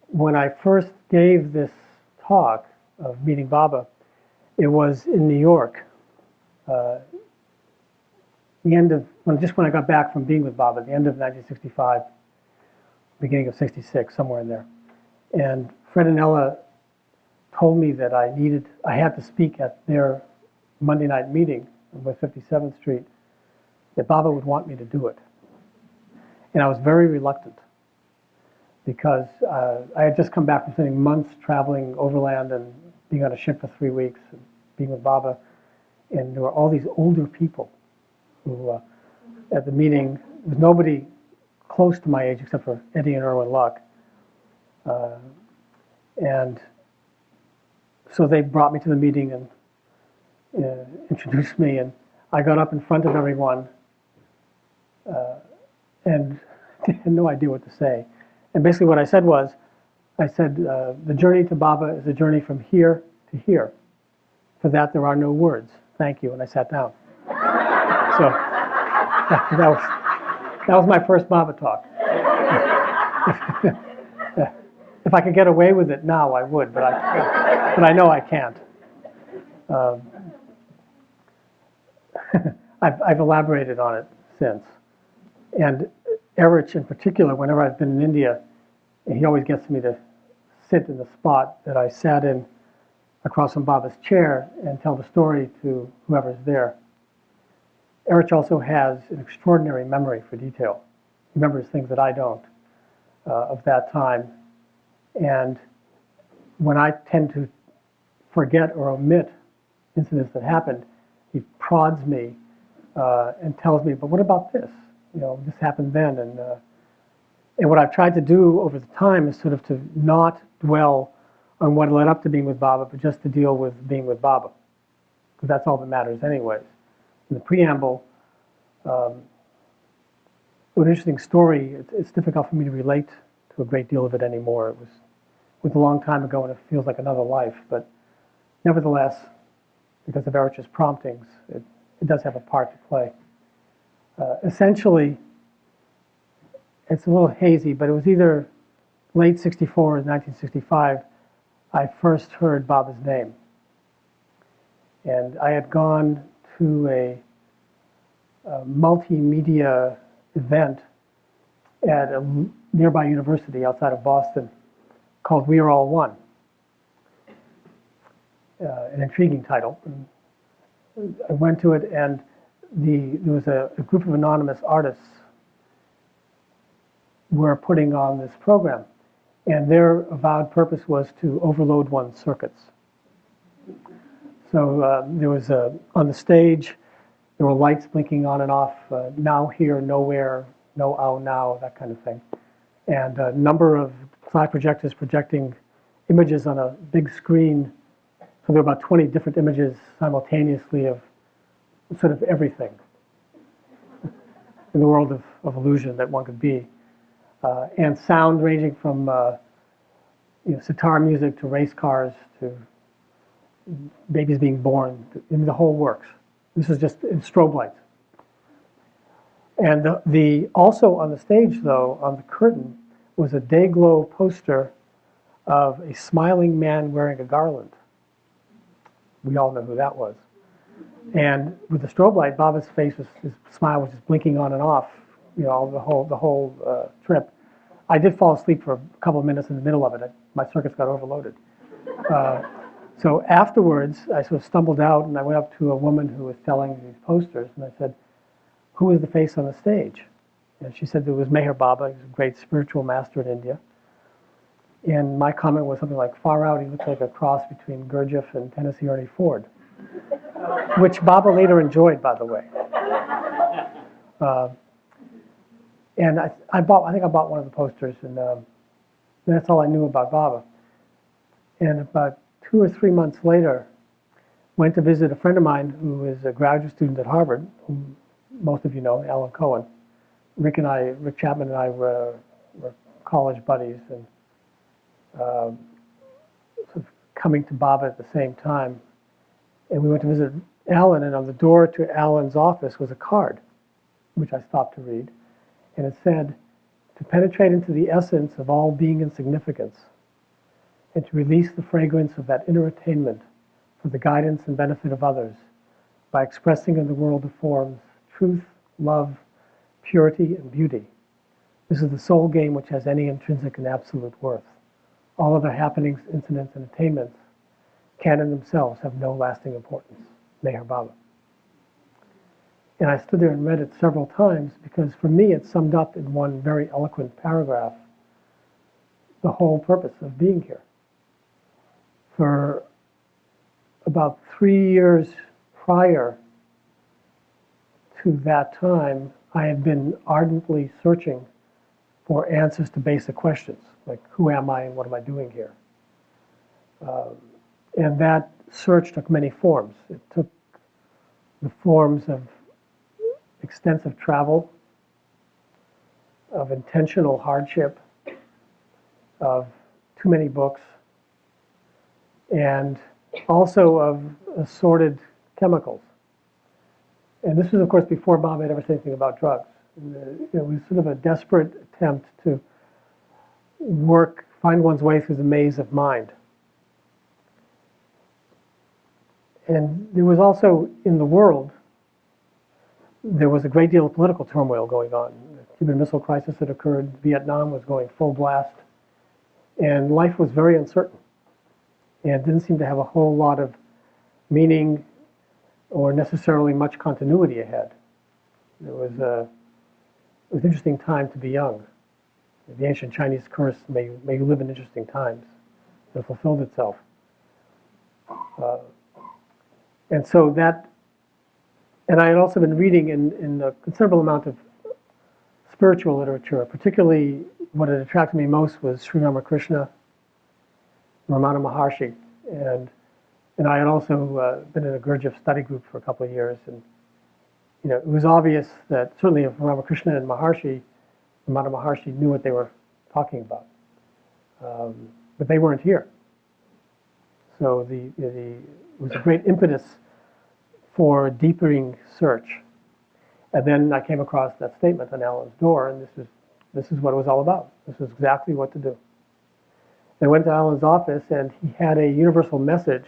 When I first gave this talk of meeting Baba, it was in New York. The end of, just when I got back from being with Baba, the end of 1965, beginning of 66, somewhere in there. And Fred and Ella told me that I had to speak at their Monday night meeting on West 57th Street, that Baba would want me to do it. And I was very reluctant because I had just come back from spending months traveling overland and being on a ship for 3 weeks, and being with Baba. And there were all these older people who, at the meeting, there was nobody close to my age except for Eddie and Irwin Luck. And so they brought me to the meeting and introduced me, and I got up in front of everyone and had no idea what to say. And basically what I said was, the journey to Baba is a journey from here to here. For that there are no words. Thank you. And I sat down. So that was my first Baba talk. If I could get away with it now, I would, but I know I can't. I've elaborated on it since. And Erich in particular, whenever I've been in India, he always gets me to sit in the spot that I sat in across from Baba's chair and tell the story to whoever's there. Erich also has an extraordinary memory for detail. He remembers things that I don't of that time. And when I tend to forget or omit incidents that happened, he prods me and tells me, but what about this? This happened then. And what I've tried to do over the time is sort of to not dwell on what led up to being with Baba, but just to deal with being with Baba, because that's all that matters anyways. In the preamble, an interesting story. It's difficult for me to relate to a great deal of it anymore. It was a long time ago, and it feels like another life. But nevertheless, because of Erich's promptings, it does have a part to play. Essentially, it's a little hazy, but it was either late 64 or 1965, I first heard Baba's name. And I had gone to a multimedia event at a nearby university outside of Boston called We Are All One. An intriguing title. And I went to it, and there was a group of anonymous artists were putting on this program, and their avowed purpose was to overload one's circuits. So there was on the stage, there were lights blinking on and off, now, here, nowhere, no, ow, now, that kind of thing. And a number of slide projectors projecting images on a big screen. So there were about 20 different images simultaneously of sort of everything in the world of illusion that one could be. And sound ranging from sitar music to race cars to babies being born, the whole works. This is just in strobe lights. And also on the stage, though, on the curtain, was a day-glow poster of a smiling man wearing a garland. We all know who that was. And with the strobe light, Baba's face, his smile was just blinking on and off, the whole trip. I did fall asleep for a couple of minutes in the middle of it. My circuits got overloaded. So afterwards, I sort of stumbled out, and I went up to a woman who was selling these posters, and I said, "Who is the face on the stage?" And she said there was Meher Baba. He was a great spiritual master in India. And my comment was something like, "Far out, he looks like a cross between Gurdjieff and Tennessee Ernie Ford," which Baba later enjoyed, by the way. And I think I bought one of the posters, and that's all I knew about Baba. And about 2 or 3 months later, went to visit a friend of mine who is a graduate student at Harvard, whom most of you know, Alan Cohen. Rick Chapman and I were college buddies, and sort of coming to Baba at the same time. And we went to visit Alan, and on the door to Alan's office was a card, which I stopped to read. And it said, to penetrate into the essence of all being and significance, and to release the fragrance of that inner attainment for the guidance and benefit of others by expressing in the world of forms truth, love, purity, and beauty. This is the sole game which has any intrinsic and absolute worth. All other happenings, incidents, and attainments can in themselves have no lasting importance. Meher Baba. And I stood there and read it several times because for me it summed up in one very eloquent paragraph the whole purpose of being here. For about 3 years prior to that time, I had been ardently searching for answers to basic questions, like who am I and what am I doing here? And that search took many forms. It took the forms of extensive travel, of intentional hardship, of too many books, and also of assorted chemicals. And this was, of course, before Bob had ever said anything about drugs. It was sort of a desperate attempt to find one's way through the maze of mind. And there was also, in the world, there was a great deal of political turmoil going on. The Cuban Missile Crisis had occurred, Vietnam was going full blast, and life was very uncertain. And it didn't seem to have a whole lot of meaning or necessarily much continuity ahead. It was an interesting time to be young. The ancient Chinese curse, may you live in interesting times, it fulfilled itself. And so that, and I had also been reading in a considerable amount of spiritual literature, particularly what had attracted me most was Sri Ramakrishna, Ramana Maharshi, and I had also been in a Gurdjieff study group for a couple of years, and it was obvious that certainly if Ramakrishna and Ramana Maharshi knew what they were talking about, but they weren't here. So it was a great impetus for a deepening search. And then I came across that statement on Alan's door, and this is what it was all about. This was exactly what to do. I went to Alan's office, and he had a universal message,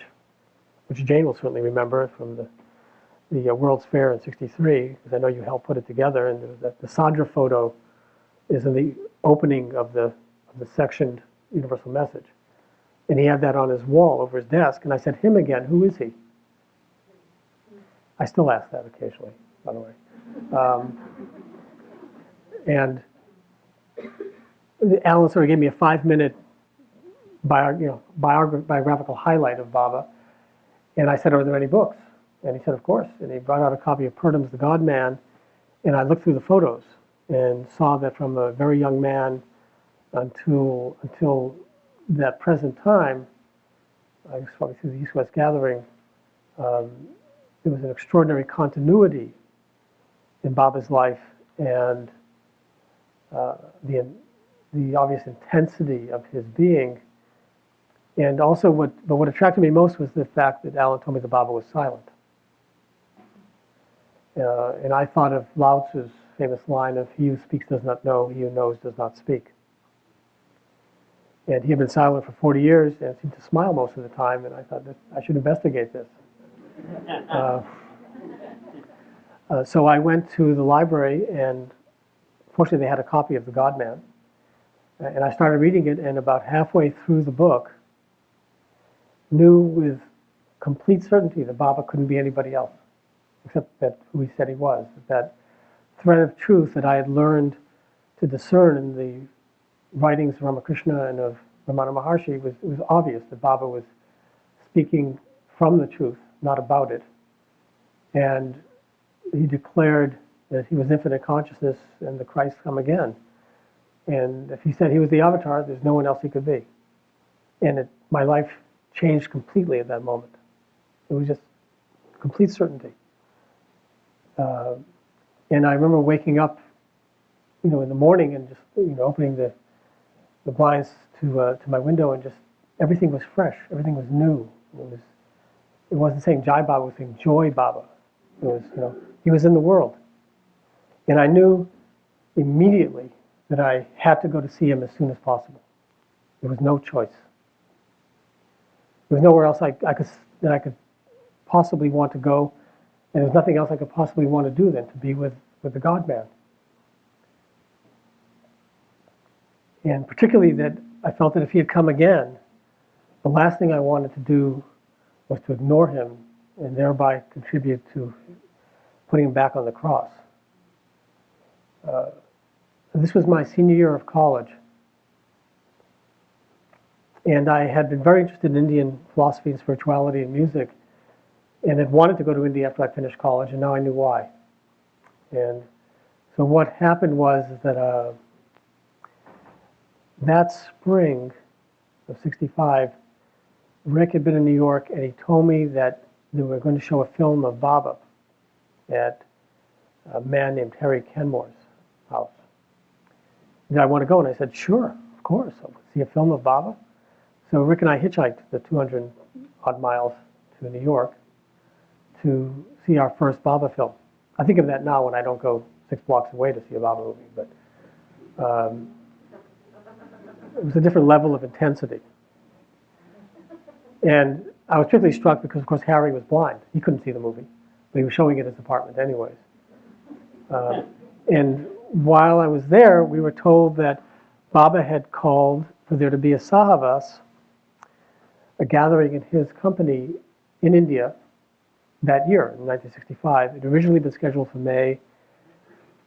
which Jane will certainly remember from the World's Fair in '63, because I know you helped put it together. And the Sadra photo is in the opening of the sectioned universal message. And he had that on his wall over his desk. And I said, him again, who is he? I still ask that occasionally, by the way. And Alan sort of gave me a 5-minute biographical highlight of Baba. And I said, are there any books? And he said, of course. And he brought out a copy of Purdam's The God Man. And I looked through the photos and saw that from a very young man until that present time, I was probably through the East-West Gathering, there was an extraordinary continuity in Baba's life, and the obvious intensity of his being. And also, what attracted me most was the fact that Alan told me that Baba was silent. And I thought of Lao Tzu's famous line of, he who speaks does not know, he who knows does not speak. And he had been silent for 40 years and seemed to smile most of the time, and I thought that I should investigate this. So I went to the library, and fortunately they had a copy of The God Man. And I started reading it, and about halfway through the book, knew with complete certainty that Baba couldn't be anybody else, except that who he said he was. That thread of truth that I had learned to discern in the writings of Ramakrishna and of Ramana Maharshi, it was obvious that Baba was speaking from the truth, not about it. And he declared that he was infinite consciousness and the Christ come again. And if he said he was the avatar, there's no one else he could be. And my life changed completely at that moment. It was just complete certainty. And I remember waking up, in the morning and just, opening the blinds to my window, and just everything was fresh, everything was new. It wasn't saying Jai Baba, it was saying Joy Baba. It was, he was in the world. And I knew immediately that I had to go to see him as soon as possible. There was no choice. There was nowhere else that I could possibly want to go, and there's nothing else I could possibly want to do than to be with the God-man. And particularly that I felt that if he had come again, the last thing I wanted to do was to ignore him and thereby contribute to putting him back on the cross. This was my senior year of college. And I had been very interested in Indian philosophy and spirituality and music, and had wanted to go to India after I finished college, and now I knew why. And so what happened was that that spring of '65, Rick had been in New York, and he told me that they were going to show a film of Baba at a man named Harry Kenmore's house. Did I want to go? And I said, sure, of course. I'll see a film of Baba. So Rick and I hitchhiked the 200 odd miles to New York to see our first Baba film. I think of that now when I don't go 6 blocks away to see a Baba movie, but it was a different level of intensity. And I was particularly struck because, of course, Harry was blind. He couldn't see the movie, but he was showing it in his apartment anyways. And while I was there, we were told that Baba had called for there to be a Sahavas, a gathering in his company in India that year, in 1965. It had originally been scheduled for May,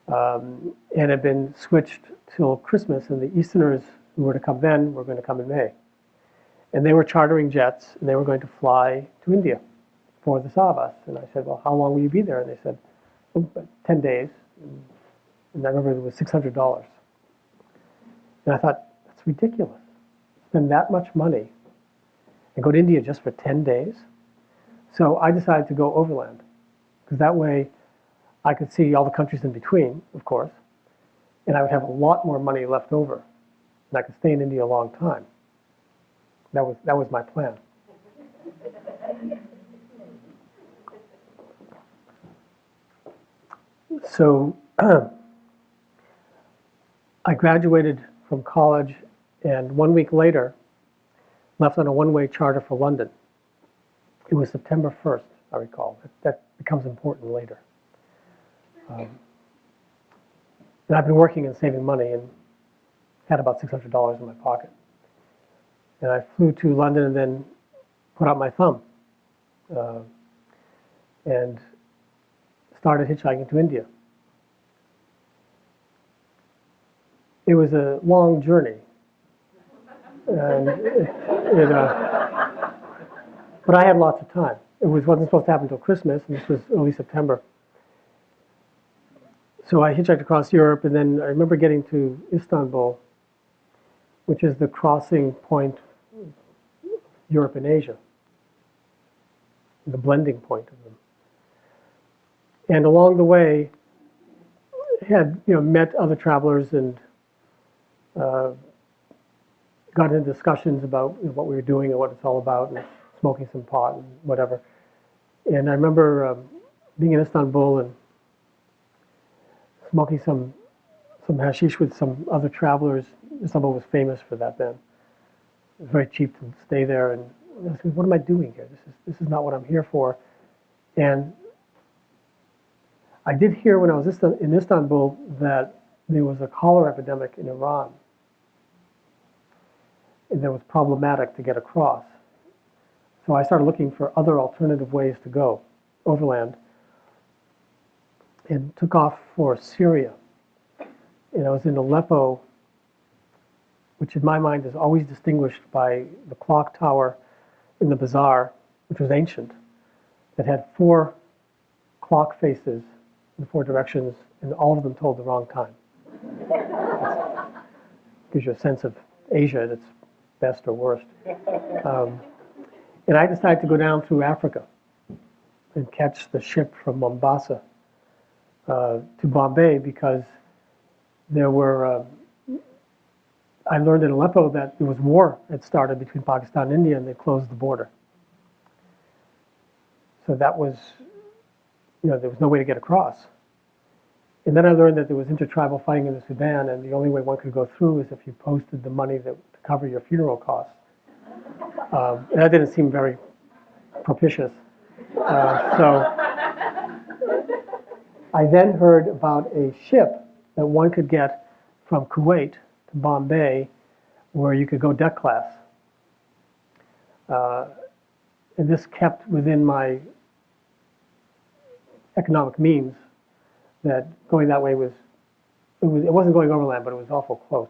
and had been switched till Christmas, and the Easterners who were to come then were going to come in May. And they were chartering jets, and they were going to fly to India for the Sahavas. And I said, well, how long will you be there? And they said, 10 days. And I remember it was $600. And I thought, that's ridiculous. Spend that much money and go to India just for 10 days? So I decided to go overland, because that way I could see all the countries in between, of course, and I would have a lot more money left over, and I could stay in India a long time. That was my plan. So I graduated from college, and 1 week later left on a one-way charter for London. It was September 1st, I recall. That becomes important later. And I've been working and saving money and had about $600 in my pocket. And I flew to London and then put out my thumb and started hitchhiking to India. It was a long journey. And but I had lots of time. It wasn't supposed to happen until Christmas, and this was early September. So I hitchhiked across Europe, and then I remember getting to Istanbul, which is the crossing point of Europe and Asia, the blending point of them. And along the way, had met other travelers and got into discussions about what we were doing and what it's all about, and smoking some pot and whatever. And I remember being in Istanbul and smoking some hashish with some other travelers. Istanbul was famous for that then. It was very cheap to stay there, and I was thinking, what am I doing here? This is not what I'm here for. And I did hear when I was in Istanbul that there was a cholera epidemic in Iran, and that was problematic to get across. So I started looking for other alternative ways to go overland, and took off for Syria. And I was in Aleppo, which in my mind is always distinguished by the clock tower in the bazaar, which was ancient, that had 4 clock faces in 4 directions, and all of them told the wrong time. Gives you a sense of Asia at its best or worst. And I decided to go down through Africa and catch the ship from Mombasa to Bombay, because there were, I learned in Aleppo that there was war had started between Pakistan and India, and they closed the border. So that was, there was no way to get across. And then I learned that there was intertribal fighting in the Sudan, and the only way one could go through is if you posted the money to cover your funeral costs. And that didn't seem very propitious. So I then heard about a ship that one could get from Kuwait to Bombay where you could go deck class. And this kept within my economic means, that going that way it wasn't going overland, but it was awful close.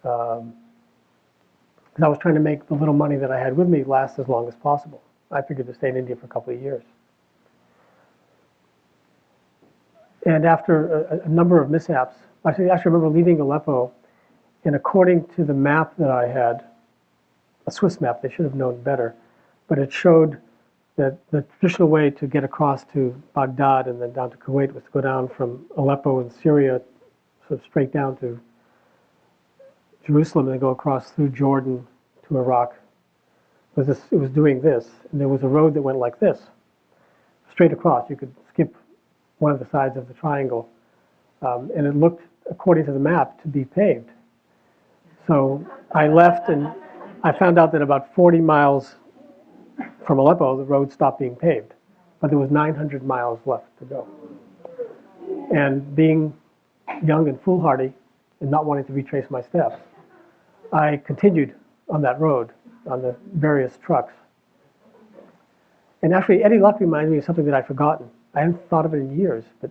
Because I was trying to make the little money that I had with me last as long as possible. I figured to stay in India for a couple of years. And after a number of mishaps, I remember leaving Aleppo, and according to the map that I had, a Swiss map, they should have known better, but it showed that the traditional way to get across to Baghdad and then down to Kuwait was to go down from Aleppo in Syria, sort of straight down to Jerusalem and then go across through Jordan to Iraq. It was doing this, and there was a road that went like this, straight across. You could skip one of the sides of the triangle, and it looked, according to the map, to be paved. So I left, and I found out that about 40 miles from Aleppo, the road stopped being paved, but there was 900 miles left to go. And being young and foolhardy and not wanting to retrace my steps, I continued on that road, on the various trucks. And actually, Eddie Luck reminds me of something that I'd forgotten. I hadn't thought of it in years, but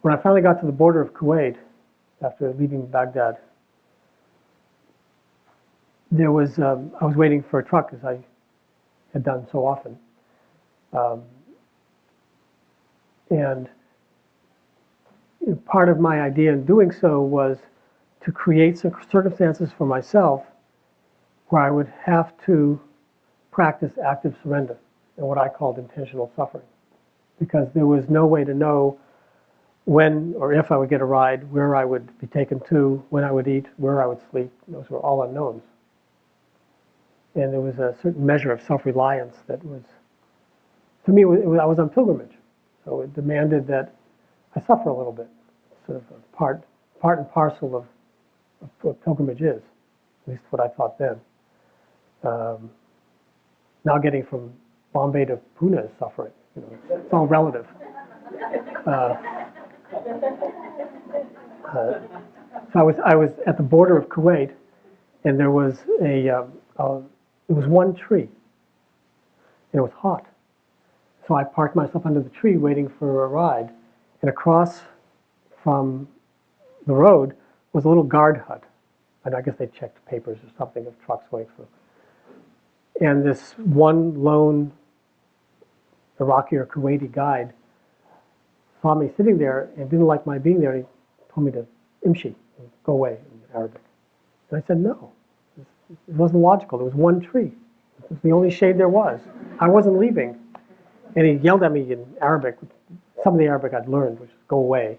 when I finally got to the border of Kuwait, after leaving Baghdad, there was, I was waiting for a truck, as I had done so often. And part of my idea in doing so was to create some circumstances for myself where I would have to practice active surrender and what I called intentional suffering. Because there was no way to know when or if I would get a ride, where I would be taken to, when I would eat, where I would sleep. Those were all unknowns. And there was a certain measure of self-reliance that was, to me, I was on pilgrimage. So it demanded that I suffer a little bit, sort of a part and parcel of what pilgrimage is, at least what I thought then. Now getting from Bombay to Pune is suffering. It's all relative. So I was at the border of Kuwait, and there was one tree, and it was hot. So I parked myself under the tree waiting for a ride, and across from the road was a little guard hut. And I guess they checked papers or something of trucks going through. And this one lone Iraqi or Kuwaiti guide saw me sitting there and didn't like my being there. And he told me to imshi, go away in Arabic. And I said, no, it wasn't logical. There was one tree. It was the only shade there was. I wasn't leaving. And he yelled at me in Arabic, some of the Arabic I'd learned, which is go away.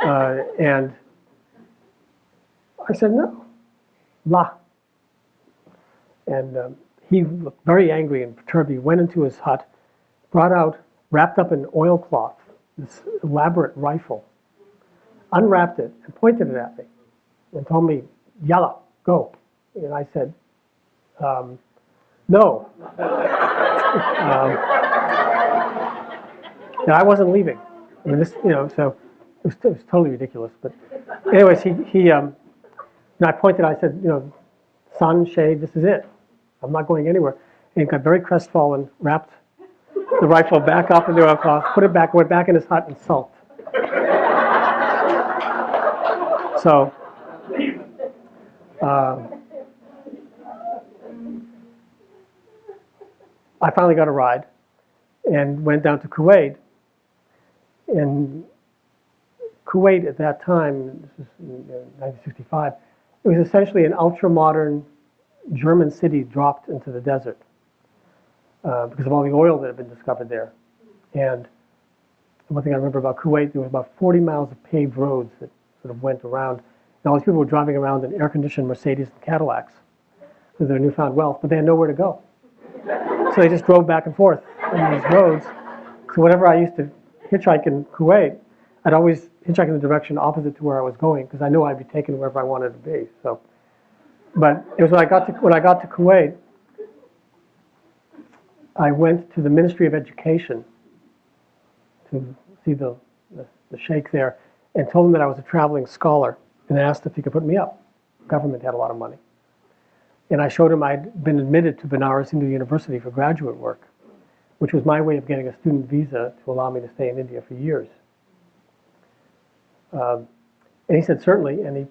And I said, no, la. And he looked very angry and perturbed. He went into his hut, brought out, wrapped up in oilcloth, this elaborate rifle, unwrapped it, and pointed it at me, and told me, yalla, go. And I said, no. And I wasn't leaving. I mean, this, so it was totally ridiculous. But anyways, and I pointed, I said, sun, shade, this is it. I'm not going anywhere. And he got very crestfallen, wrapped the rifle back up in the oilcloth, put it back, went back in his hut and sulked. So, I finally got a ride and went down to Kuwait. And Kuwait at that time, this was in 1965, it was essentially an ultra-modern German city dropped into the desert because of all the oil that had been discovered there. And one thing I remember about Kuwait, there was about 40 miles of paved roads that sort of went around. And all these people were driving around in air-conditioned Mercedes and Cadillacs with their newfound wealth, but they had nowhere to go. So they just drove back and forth on these roads. So whenever I used to hitchhike in Kuwait, I'd always hitchhike in the direction opposite to where I was going because I knew I'd be taken wherever I wanted to be. So, but it was when I got to Kuwait, I went to the Ministry of Education to see the sheikh there and told him that I was a traveling scholar and asked if he could put me up. The government had a lot of money. And I showed him I'd been admitted to Benares Hindu University for graduate work, which was my way of getting a student visa to allow me to stay in India for years. And he said, certainly, and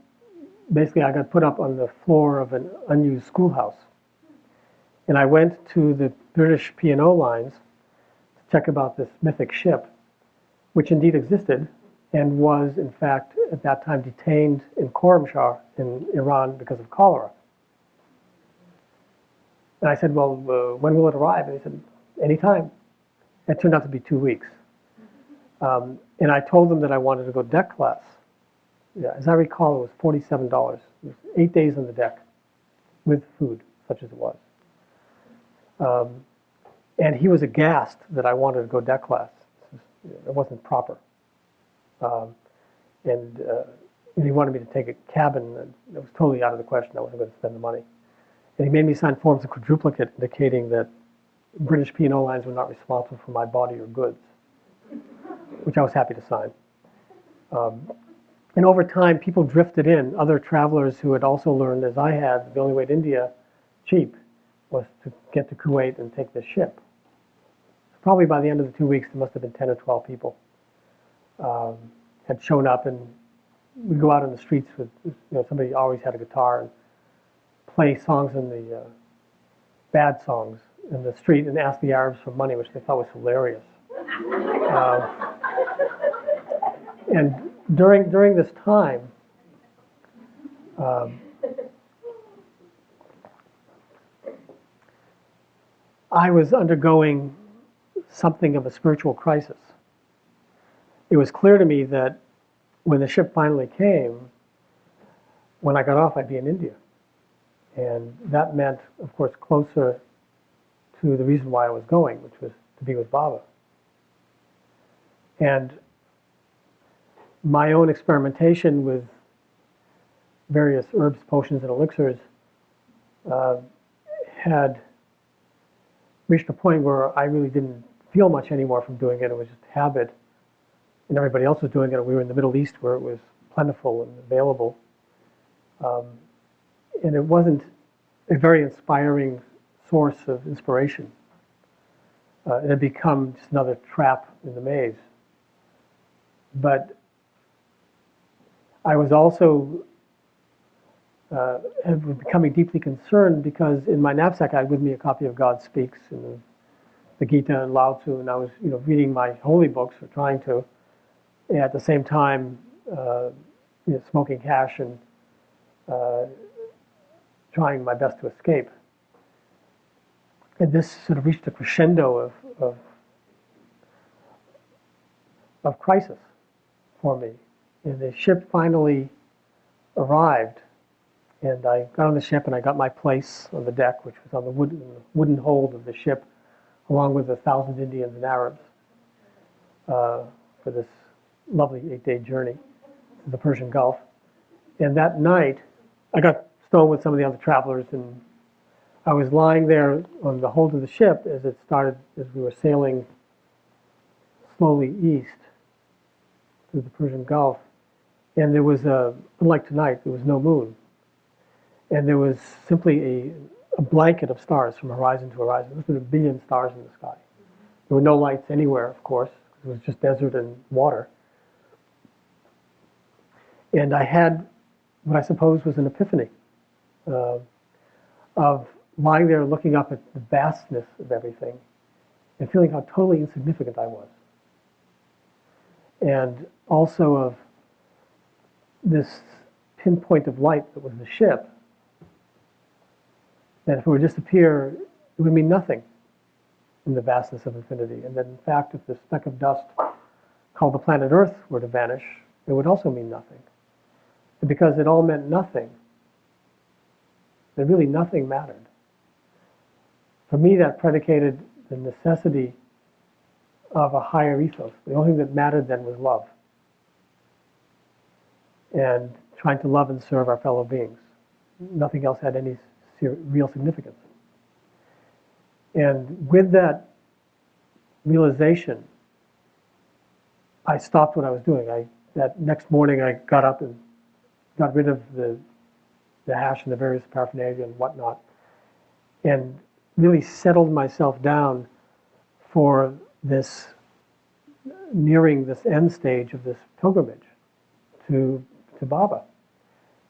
basically I got put up on the floor of an unused schoolhouse. And I went to the British P&O lines to check about this mythic ship, which indeed existed and was, in fact, at that time detained in Khorramshahr in Iran because of cholera. And I said, well, when will it arrive? And he said, anytime. It turned out to be 2 weeks. And I told them that I wanted to go deck class. Yeah, as I recall, it was $47. It was 8 days on the deck with food, such as it was. And he was aghast that I wanted to go deck class. It wasn't proper. And he wanted me to take a cabin. And it was totally out of the question. I wasn't going to spend the money. And he made me sign forms of quadruplicate indicating that British P&O lines were not responsible for my body or goods, which I was happy to sign. And over time, people drifted in, other travelers who had also learned, as I had, the only way to India, cheap, was to get to Kuwait and take this ship. Probably by the end of the 2 weeks, there must have been 10 or 12 people had shown up, and we'd go out on the streets with, somebody always had a guitar and play songs in the bad songs in the street and ask the Arabs for money, which they thought was hilarious. And during this time, I was undergoing something of a spiritual crisis. It was clear to me that when the ship finally came, when I got off, I'd be in India. And that meant, of course, closer to the reason why I was going, which was to be with Baba. And my own experimentation with various herbs, potions, and elixirs had reached a point where I really didn't feel much anymore from doing it. It was just habit. And everybody else was doing it. We were in the Middle East where it was plentiful and available. And it wasn't a very inspiring source of inspiration. It had become just another trap in the maze. But I was also becoming deeply concerned because in my knapsack I had with me a copy of God Speaks and the Gita and Lao Tzu, and I was reading my holy books or trying to, and at the same time smoking hash and trying my best to escape. And this sort of reached a crescendo of crisis for me. And the ship finally arrived, and I got on the ship and I got my place on the deck, which was on the wooden hold of the ship, along with 1,000 Indians and Arabs for this lovely 8-day journey to the Persian Gulf. And that night, I got stoned with some of the other travelers, and I was lying there on the hold of the ship as we were sailing slowly east through the Persian Gulf. And there was, unlike tonight, there was no moon. And there was simply a blanket of stars from horizon to horizon. There were 1 billion stars in the sky. There were no lights anywhere, of course. It was just desert and water. And I had what I suppose was an epiphany of lying there looking up at the vastness of everything and feeling how totally insignificant I was. And also of this pinpoint of light that was the ship, that if it were to disappear, it would mean nothing in the vastness of infinity. And that in fact, if the speck of dust called the planet Earth were to vanish, it would also mean nothing. And because it all meant nothing, then really nothing mattered. For me, that predicated the necessity of a higher ethos. The only thing that mattered then was love, and trying to love and serve our fellow beings. Nothing else had any real significance. And with that realization, I stopped what I was doing. That next morning I got up and got rid of the hash and the various paraphernalia and whatnot, and really settled myself down for this, nearing this end stage of this pilgrimage to Baba.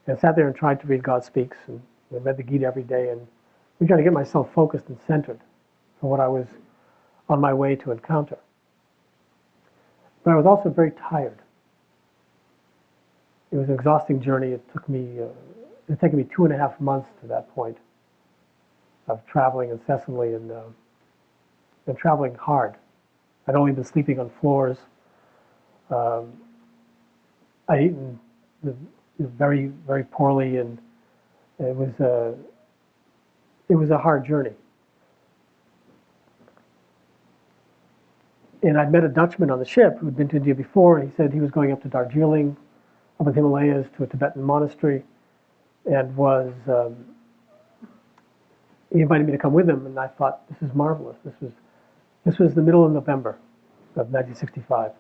And I sat there and tried to read God Speaks, and I read the Gita every day, and we tried to get myself focused and centered for what I was on my way to encounter. But I was also very tired. It was an exhausting journey. It had taken me 2.5 months to that point of traveling incessantly and traveling hard. I'd only been sleeping on floors. I'd eaten very, very poorly, and it was a hard journey. And I'd met a Dutchman on the ship who'd been to India before, and he said he was going up to Darjeeling, up in the Himalayas, to a Tibetan monastery, and he invited me to come with him, and I thought, this is marvelous. This was the middle of November of 1965.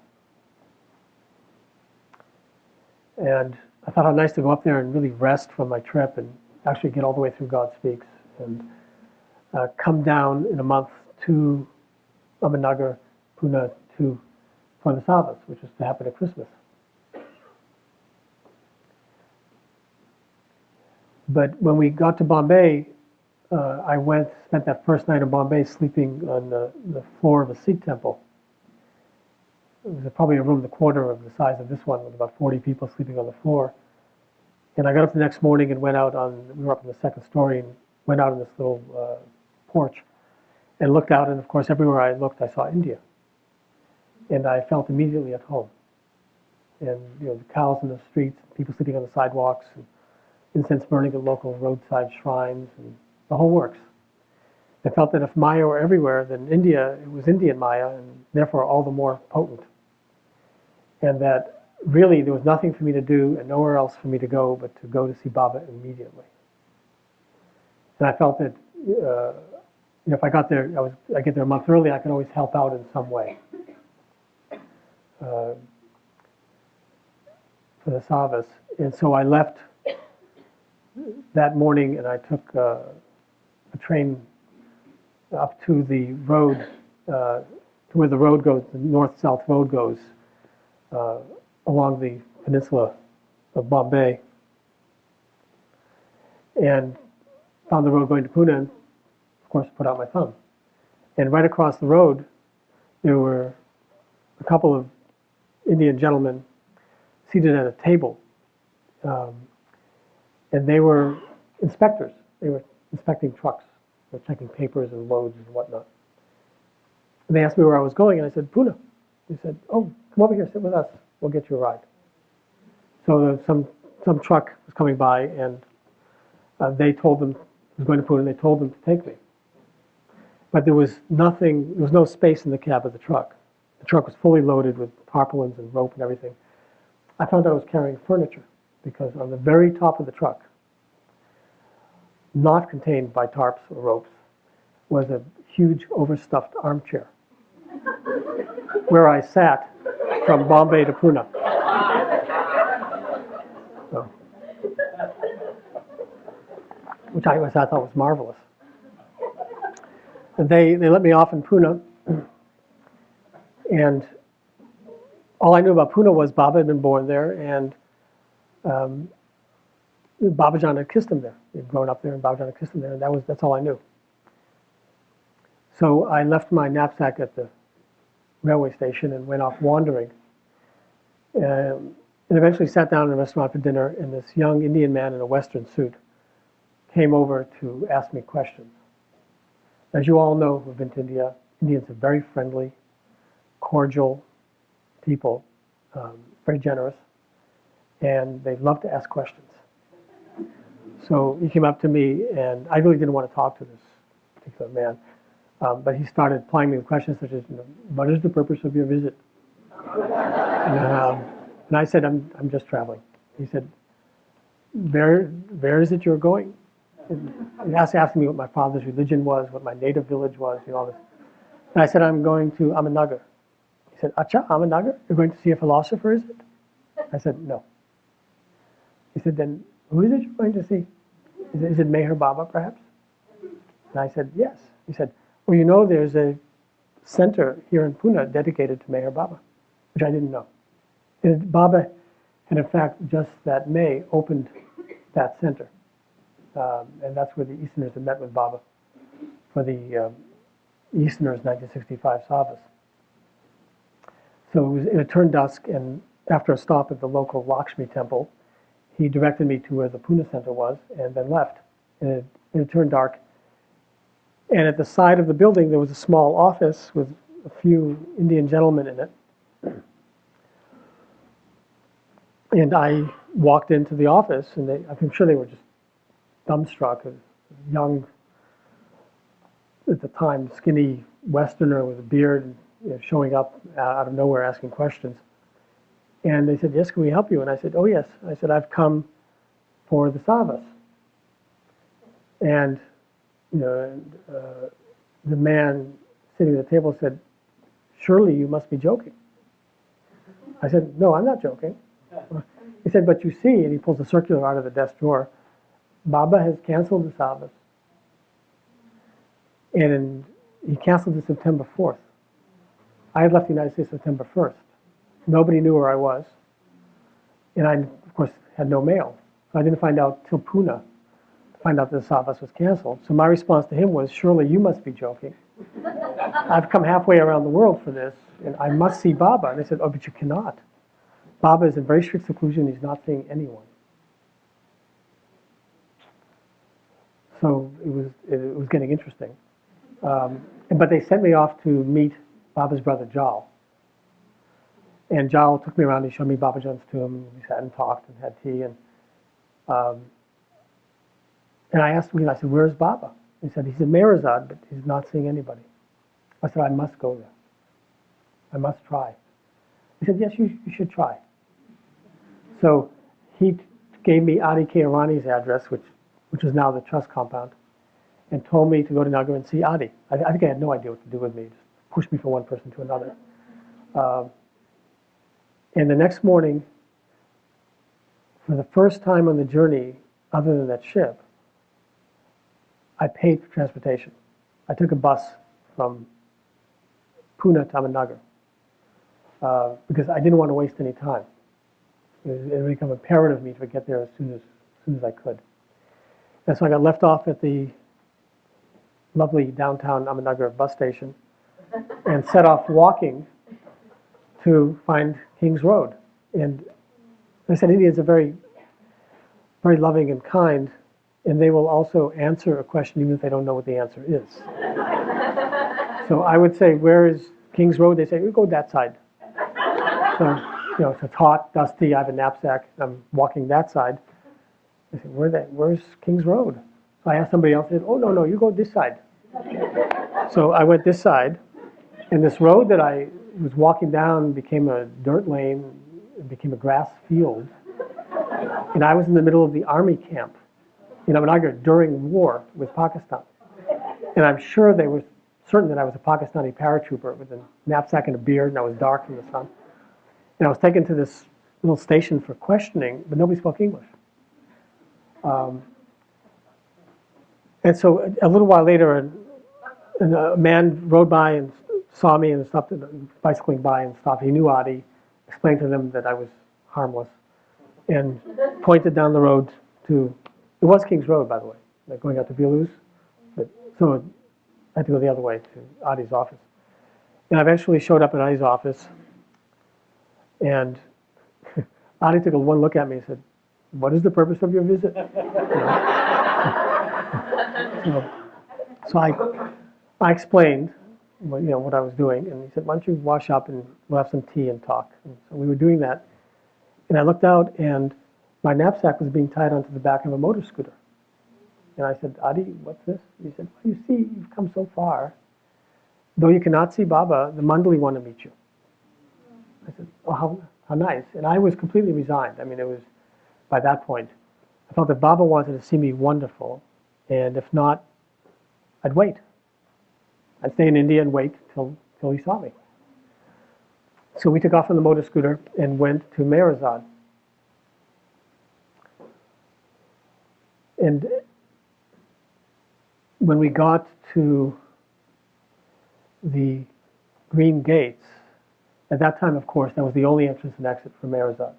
And I thought how nice to go up there and really rest from my trip and actually get all the way through God Speaks and come down in a month to Ahmednagar, Pune, for the Sabbath, which was to happen at Christmas. But when we got to Bombay, I spent that first night in Bombay sleeping on the floor of a Sikh temple. It was probably a room the quarter of the size of this one, with about 40 people sleeping on the floor. And I got up the next morning and went out we were up in the second story, and went out on this little porch and looked out, and of course everywhere I looked I saw India. And I felt immediately at home. And the cows in the streets, people sleeping on the sidewalks, and incense burning at local roadside shrines, and the whole works. I felt that if Maya were everywhere, then India, it was Indian Maya, and therefore all the more potent. And that really there was nothing for me to do and nowhere else for me to go but to go to see Baba immediately. And I felt that if I got there, I get there a month early, I could always help out in some way for the Savas. And so I left that morning, and I took a train up to the road, to where the road goes, the north-south road goes, along the peninsula of Bombay, and found the road going to Pune, and of course put out my thumb. And right across the road, there were a couple of Indian gentlemen seated at a table, and they were inspectors. They were inspecting trucks. They were checking papers and loads and whatnot. And they asked me where I was going, and I said, Pune. They said, oh, come over here, sit with us. We'll get you a ride. So some truck was coming by, and they told them, it was going to Pune, and they told them to take me. But there was no space in the cab of the truck. The truck was fully loaded with tarpaulins and rope and everything. I found I was carrying furniture, because on the very top of the truck, not contained by tarps or ropes, was a huge overstuffed armchair where I sat from Bombay to Pune. So, which I thought was marvelous. And they let me off in Pune, and all I knew about Pune was Baba had been born there, and Babajan had kissed him there. He'd grown up there, and Babajan had kissed him there, and that's all I knew. So I left my knapsack at the railway station and went off wandering, and eventually sat down in a restaurant for dinner, and this young Indian man in a Western suit came over to ask me questions. As you all know who've been to India, Indians are very friendly, cordial people, very generous, and they love to ask questions. So he came up to me, and I really didn't want to talk to this particular man. But he started plying me with questions such as, what is the purpose of your visit? And I said, I'm just traveling. He said, where is it you're going? And he asked me what my father's religion was, what my native village was, all this. And I said, I'm going to Ahmednagar. He said, Acha, Ahmednagar? You're going to see a philosopher, is it? I said, no. He said, then who is it you're going to see? Is it Meher Baba, perhaps? And I said, yes. He said, well, there's a center here in Pune dedicated to Meher Baba, which I didn't know. And Baba had, in fact, just that May opened that center. And that's where the Easterners had met with Baba for the Easterners 1965 Savas. So it turned dusk, and after a stop at the local Lakshmi temple, he directed me to where the Pune center was and then left. And it turned dark. And at the side of the building, there was a small office with a few Indian gentlemen in it. And I walked into the office, and I'm sure they were just dumbstruck. A young, at the time, skinny Westerner with a beard, showing up out of nowhere asking questions. And they said, yes, can we help you? And I said, oh, yes. I said, I've come for the Savas. And the man sitting at the table said, surely you must be joking. I said, no, I'm not joking. He said, but you see, and he pulls a circular out of the desk drawer, Baba has canceled the Savas. And he canceled it September 4th. I had left the United States September 1st. Nobody knew where I was. And I, of course, had no mail. So I didn't find out till Pune to find out that the Savas was canceled. So my response to him was, surely you must be joking. I've come halfway around the world for this, and I must see Baba. And they said, oh, but you cannot. Baba is in very strict seclusion. He's not seeing anyone. So it was getting interesting. But they sent me off to meet Baba's brother, Jal. And Jal took me around. He showed me Babajan's tomb. We sat and talked and had tea. And I asked him, I said, where's Baba? He's in Meherazad, but he's not seeing anybody. I said, I must go there. I must try. He said, yes, you should try. So he gave me Adi Keirani's address, which is now the trust compound, and told me to go to Nagar and see Adi. I think I had no idea what to do with me. Just pushed me from one person to another. And the next morning, for the first time on the journey, other than that ship, I paid for transportation. I took a bus from Pune to Ahmednagar because I didn't want to waste any time. It had become imperative for me to get there as soon as I could. And so I got left off at the lovely downtown Ahmednagar bus station and set off walking to find King's Road. And I said, Indians are very, very loving and kind, and they will also answer a question even if they don't know what the answer is. So I would say, where is King's Road? They say, we go that side. So, it's hot, dusty, I have a knapsack, I'm walking that side. I said, where's King's Road? So I asked somebody else, they said, oh, no, you go this side. So I went this side, and this road that I was walking down became a dirt lane, it became a grass field. And I was in the middle of the army camp in Ahmednagar during war with Pakistan. And I'm sure they were certain that I was a Pakistani paratrooper with a knapsack and a beard, and I was dark from the sun. And I was taken to this little station for questioning, but nobody spoke English. And so a little while later, a man rode by and saw me and stopped, bicycling by and stopped. He knew Adi, explained to them that I was harmless, and pointed down the road to, it was King's Road, by the way, like going out to Viluz. But so I had to go the other way to Adi's office. And I eventually showed up at Adi's office, and Adi took one look at me and said, what is the purpose of your visit? So I explained what I was doing, and he said, why don't you wash up and we'll have some tea and talk. And so we were doing that, and I looked out, and my knapsack was being tied onto the back of a motor scooter. And I said, Adi, what's this? He said, well, you see, you've come so far, though you cannot see Baba, the Mandali want to meet you. I said, oh, how nice. And I was completely resigned. I mean, it was, by that point, I felt that Baba wanted to see me wonderful, and if not, I'd wait. I'd stay in India and wait till he saw me. So we took off on the motor scooter and went to Meherazad. And when we got to the green gates, at that time, of course, that was the only entrance and exit for Meherazad.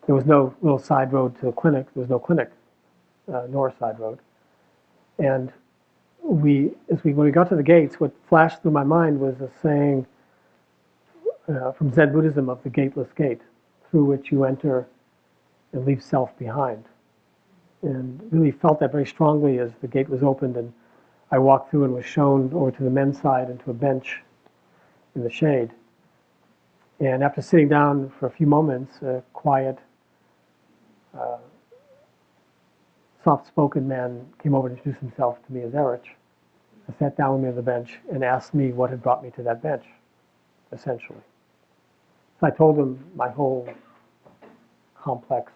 There was no little side road to the clinic. There was no clinic, nor a side road. And when we got to the gates, what flashed through my mind was a saying from Zen Buddhism of the gateless gate, through which you enter and leave self behind. And really felt that very strongly as the gate was opened and I walked through and was shown over to the men's side and to a bench in the shade. And after sitting down for a few moments, a quiet, soft-spoken man came over and introduced himself to me as Erich. I sat down with me on the bench and asked me what had brought me to that bench, essentially. So I told him my whole complex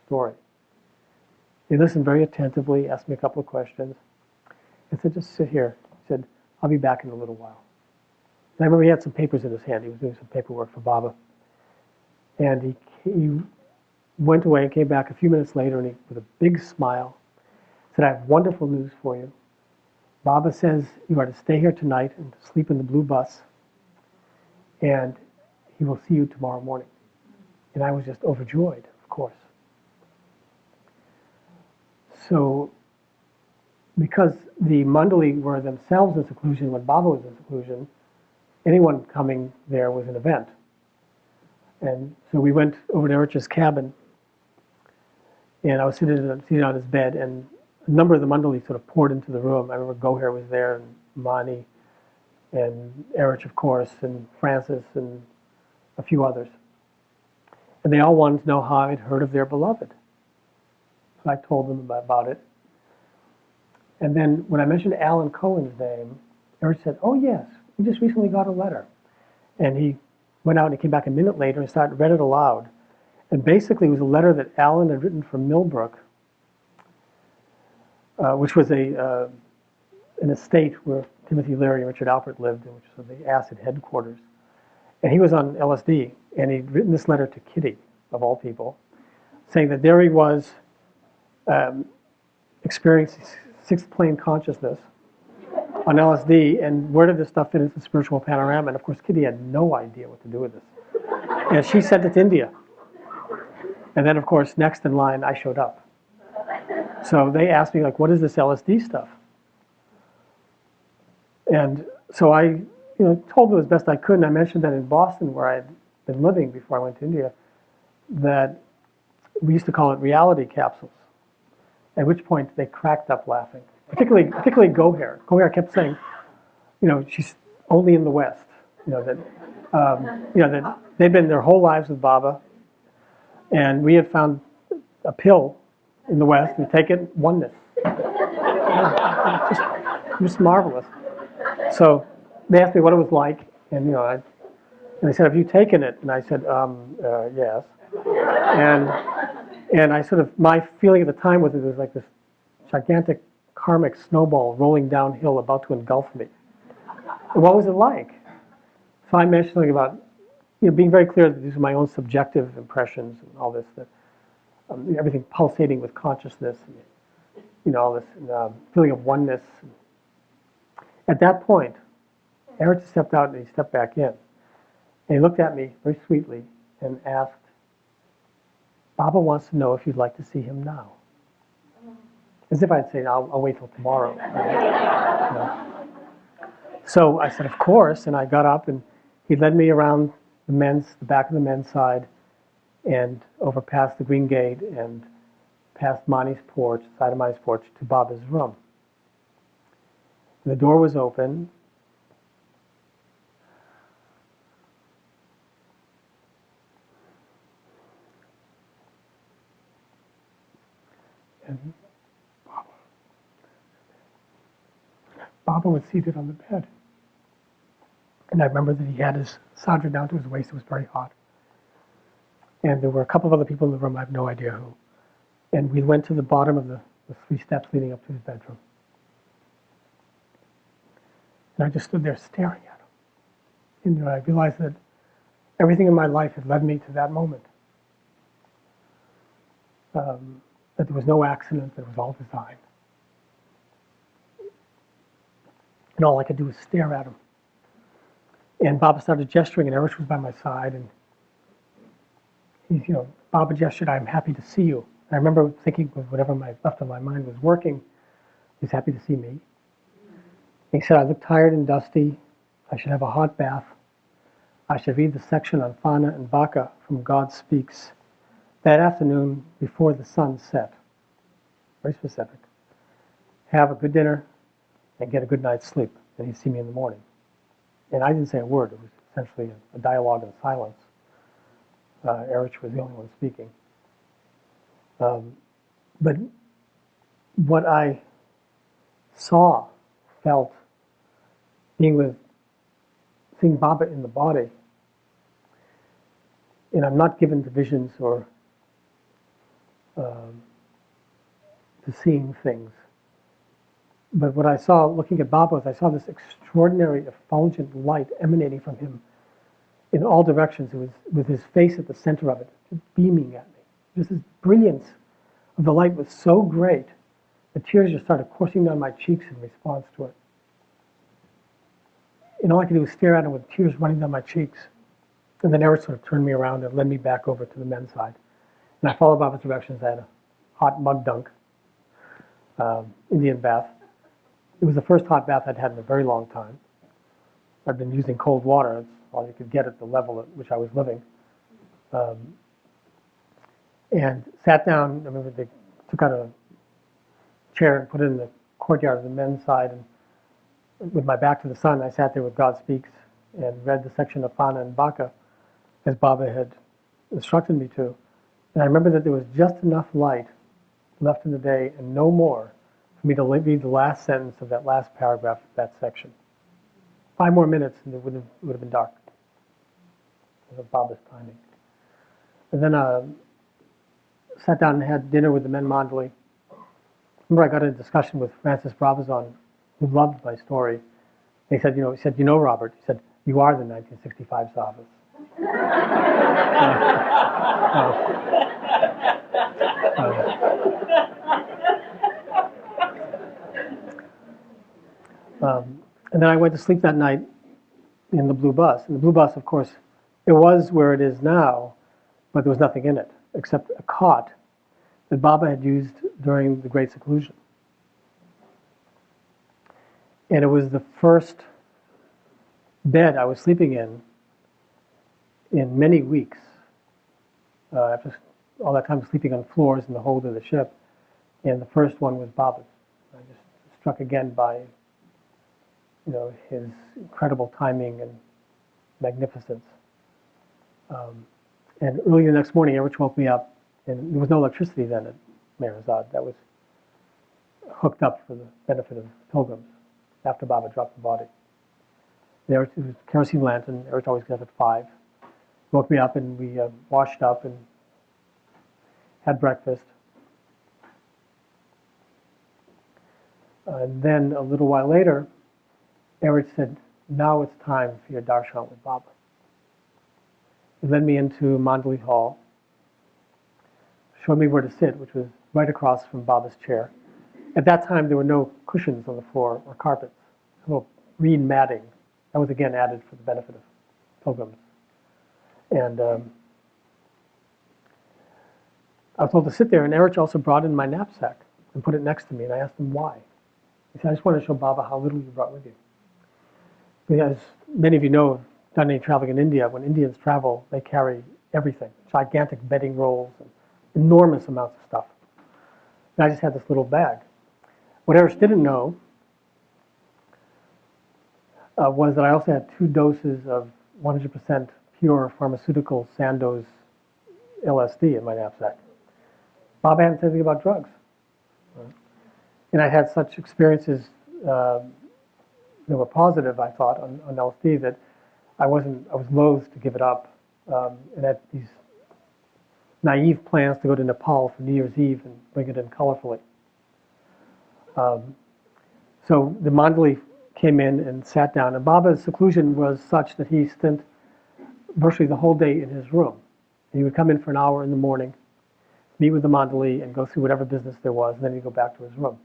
story. He listened very attentively, asked me a couple of questions. I said, just sit here. He said, I'll be back in a little while. And I remember he had some papers in his hand. He was doing some paperwork for Baba. And he went away and came back a few minutes later, and with a big smile, said, I have wonderful news for you. Baba says you are to stay here tonight and sleep in the blue bus, and he will see you tomorrow morning. And I was just overjoyed, of course. So, because the Mandali were themselves in seclusion when Baba was in seclusion, anyone coming there was an event. And so we went over to Erich's cabin, and I was seated on his bed, and a number of the Mandali sort of poured into the room. I remember Goher was there, and Mani, and Erich, of course, and Francis, and a few others. And they all wanted to know how I'd heard of their beloved. So I told them about it. And then when I mentioned Alan Cohen's name, Erich said, oh yes, we just recently got a letter. And he went out and he came back a minute later and read it aloud. And basically it was a letter that Alan had written from Millbrook, which was an estate where Timothy Leary and Richard Alpert lived, which was the acid headquarters. And he was on LSD, and he'd written this letter to Kitty, of all people, saying that there he was experiencing sixth plane consciousness on LSD, and where did this stuff fit into the spiritual panorama? And of course, Kitty had no idea what to do with this. And she sent it to India. And then, of course, next in line, I showed up. So they asked me, like, what is this LSD stuff? And so I told them as best I could, and I mentioned that in Boston, where I had been living before I went to India, that we used to call it reality capsules. At which point they cracked up laughing, particularly Goher. Goher kept saying, she's only in the West. That they'd been their whole lives with Baba, and we had found a pill in the West and taken oneness. Just marvelous. So they asked me what it was like, and and they said, "Have you taken it?" And I said, "Yes." And I sort of, my feeling at the time was it was like this gigantic karmic snowball rolling downhill about to engulf me. And what was it like? So I mentioned something about being very clear that these are my own subjective impressions and all this, that everything pulsating with consciousness, and all this feeling of oneness. At that point, Eric stepped out and he stepped back in. And he looked at me very sweetly and asked, Baba wants to know if you'd like to see him now. As if I'd say, I'll wait till tomorrow. So I said, of course, and I got up and he led me around the back of the men's side and over past the green gate and past Mani's porch, side of Mani's porch, to Baba's room. And the door was open. And Baba was seated on the bed. And I remember that he had his sadra down to his waist. It was very hot. And there were a couple of other people in the room. I have no idea who. And we went to the bottom of the 3 steps leading up to his bedroom. And I just stood there staring at him. And I realized that everything in my life had led me to that moment. That there was no accident, that it was all design. And all I could do was stare at him. And Baba started gesturing, and Erich was by my side, and Baba gestured, "I'm happy to see you." And I remember thinking, with whatever left of my mind was working, he's happy to see me. And he said, "I look tired and dusty. I should have a hot bath. I should read the section on Fana and Baka from God Speaks that afternoon before the sun set." Very specific. "Have a good dinner and get a good night's sleep. And he'd see me in the morning." And I didn't say a word. It was essentially a dialogue in silence. Erich was the only one speaking. But what I saw, felt, seeing Baba in the body, and I'm not given to visions or to seeing things, but what I saw looking at Baba was I saw this extraordinary effulgent light emanating from him in all directions. It was with his face at the center of it, just beaming at me. Just this brilliance of the light was so great, the tears just started coursing down my cheeks in response to it. And all I could do was stare at him with tears running down my cheeks. And then Eric sort of turned me around and led me back over to the men's side. And I followed Baba's directions. I had a hot mud dunk, Indian bath. It was the first hot bath I'd had in a very long time. I'd been using cold water. It's all you could get at the level at which I was living. And sat down. I remember they took out a chair and put it in the courtyard of the men's side. And with my back to the sun, I sat there with God Speaks and read the section of Fana and Baka as Baba had instructed me to. And I remember that there was just enough light left in the day and no more for me to read the last sentence of that last paragraph of that section. 5 more minutes and it would have been dark. It was Baba's timing. And then sat down and had dinner with the men Mandali. Remember I got in a discussion with Francis Bravazon, who loved my story. He said, Robert, he said, you are the 1965 Savas. And then I went to sleep that night in the blue bus. And the blue bus, of course, it was where it is now, but there was nothing in it except a cot that Baba had used during the Great Seclusion. And it was the first bed I was sleeping in many weeks. After all that time sleeping on floors in the hold of the ship. And the first one was Baba's. I just struck again by his incredible timing and magnificence. And early the next morning, Erich woke me up, and there was no electricity then at Meherazad. That was hooked up for the benefit of pilgrims after Baba dropped the body. There was a kerosene lantern. Erich always got up at 5. Woke me up, and we washed up and had breakfast. And then a little while later, Erich said, now it's time for your darshan with Baba. He led me into Mandali Hall, showed me where to sit, which was right across from Baba's chair. At that time, there were no cushions on the floor or carpets, a little green matting. That was again added for the benefit of pilgrims. And I was told to sit there, and Erich also brought in my knapsack and put it next to me, and I asked him why. He said, I just want to show Baba how little you brought with you. Because many of you know, done any traveling in India, when Indians travel, they carry everything, gigantic bedding rolls, and enormous amounts of stuff. And I just had this little bag. What Erich didn't know was that I also had 2 doses of 100% pure pharmaceutical Sandoz LSD in my knapsack. Baba hadn't said anything about drugs. And I had such experiences that were positive, I thought, on LSD that I was loath to give it up, and had these naive plans to go to Nepal for New Year's Eve and bring it in colorfully. So the Mandali came in and sat down, and Baba's seclusion was such that he spent virtually the whole day in his room. He would come in for an hour in the morning, meet with the Mandali, and go through whatever business there was, and then he'd go back to his room.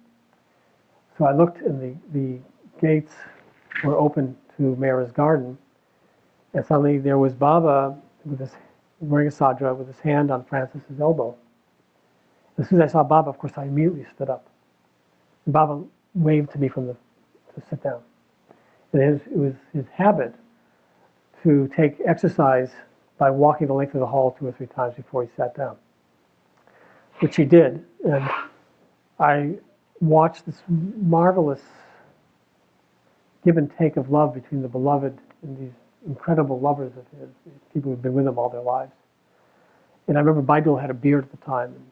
So I looked, and the gates were open to Meherazad's garden, and suddenly there was Baba with his, wearing a sadra with his hand on Francis's elbow. As soon as I saw Baba, of course, I immediately stood up. And Baba waved to me to sit down. And it was his habit to take exercise by walking the length of the hall 2 or 3 times before he sat down, which he did. And I watched this marvelous give and take of love between the beloved and these incredible lovers of his, these people who've been with him all their lives. And I remember Baidul had a beard at the time, and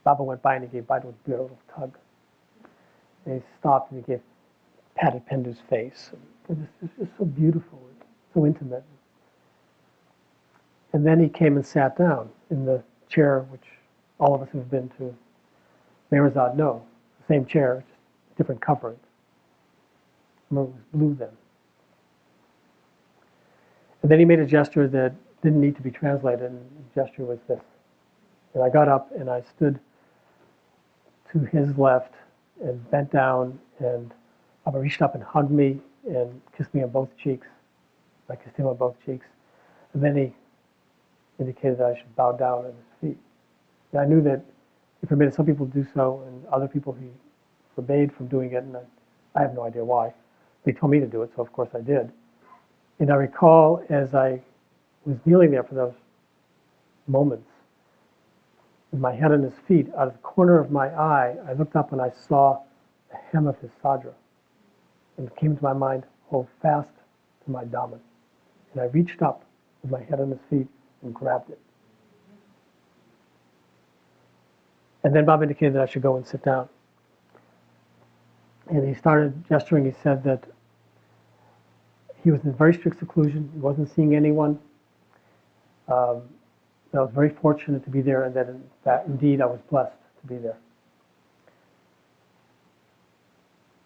Baba went by and he gave Baidul's beard a little tug. And he stopped and he patted Pendu's face. And it was just so beautiful, and so intimate. And then he came and sat down in the chair, which all of us who have been to Meherazad know, the same chair, just different covering. I remember it was blue then. And then he made a gesture that didn't need to be translated, and the gesture was this. And I got up and I stood to his left and bent down, and Baba reached up and hugged me and kissed me on both cheeks. I kissed him on both cheeks. And then he indicated that I should bow down at his feet. And I knew that he permitted some people to do so, and other people he forbade from doing it, and I have no idea why. But he told me to do it, so of course I did. And I recall as I was kneeling there for those moments, with my head on his feet, out of the corner of my eye, I looked up and I saw the hem of his sadra. And it came to my mind, hold fast to my daman. And I reached up with my head on his feet and grabbed it. And then Baba indicated that I should go and sit down. And he started gesturing. He said that he was in very strict seclusion. He wasn't seeing anyone. I was very fortunate to be there, and that indeed I was blessed to be there.